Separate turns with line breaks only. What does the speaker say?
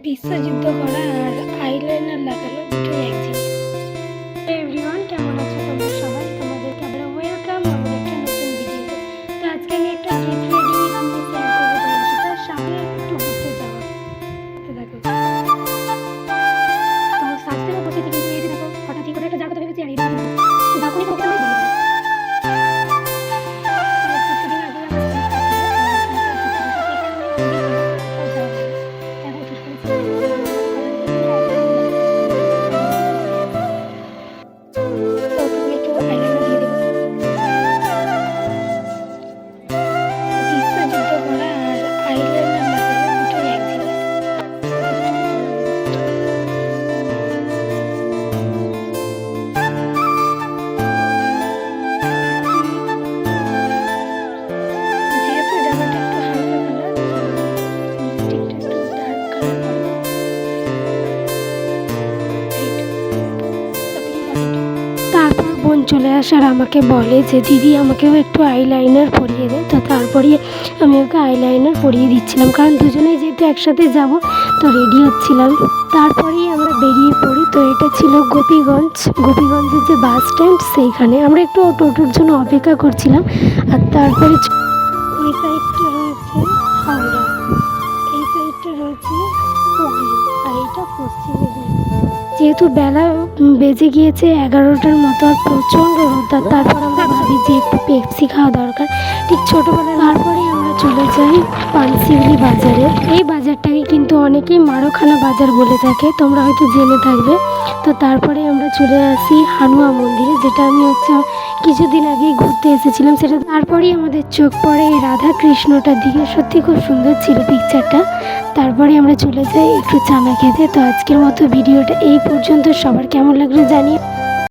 বিশ্বযুদ্ধ করা আর আইলাইনার লাগানো দুটোই এক জিনিস। এভরিওয়ান, কেমন আছো তোমরা সবাই? তোমাদেরকে আবার ওয়েলকাম আমার একটা নতুন ভিডিওতে। তো আজকে আমি একটা গেট রেডি আমি শেয়ার করবো তোমাদের সাথে। তার সামনে একটু ঘুরতে যাওয়া, তো দেখো তো সাজতে বসেছি, কিন্তু এই যে দেখো হঠাৎই করে একটা জায়গা ভেবেছি আর এই বাকুনি কোথাও নেই। তারপর বোন চলে আসার আমাকে বলে যে দিদি আমাকেও একটু আইলাইনার পরিয়ে দে। তো তারপরে আমি ওকে আইলাইনার পরিয়ে দিচ্ছিলাম, কারণ দুজনেই যেহেতু একসাথে যাব তো রেডি হচ্ছিলাম। তারপরেই আমরা বেরিয়ে পড়ি। তো এটা ছিল গোপীগঞ্জের যে বাস স্ট্যান্ড, সেইখানে আমরা একটু টোটোর জন্য অপেক্ষা করছিলাম। আর তারপরে ওই সাইডটা রয়েছে হাওড়া, এই সাইডটা রয়েছে হুগলি, আর এইটা পশ্চিম মেদিনীপুর। যেহেতু বেলা বেজে গিয়েছে 11টার মতো, আর প্রচণ্ড রোদ, তারপর আমরা ভাবি যে একটু পেপসি খাওয়া দরকার। ঠিক ছোটোবেলায় তারপরে আমরা চলে যাই পানশিউলি বাজারে। এই বাজারটাকে কিন্তু অনেকেই মারোখানা বাজার বলে থাকে, তোমরা হয়তো জেনে থাকবে। তো তারপরে আমরা চলে আসি হানুয়া মন্দিরে, যেটা আমি কিছুদিন আগেই ঘুরতে এসেছিলাম সেটা। তারপরেই আমাদের চোখ পড়ে এই রাধা কৃষ্ণটার দিকে, সত্যি খুব সুন্দর ছিল পিকচারটা। তারপরে আমরা চলে যাই একটু চানা খেতে। তো আজকের মতো ভিডিওটা এই পর্যন্ত। সবার কেমন লাগলো জানিয়ে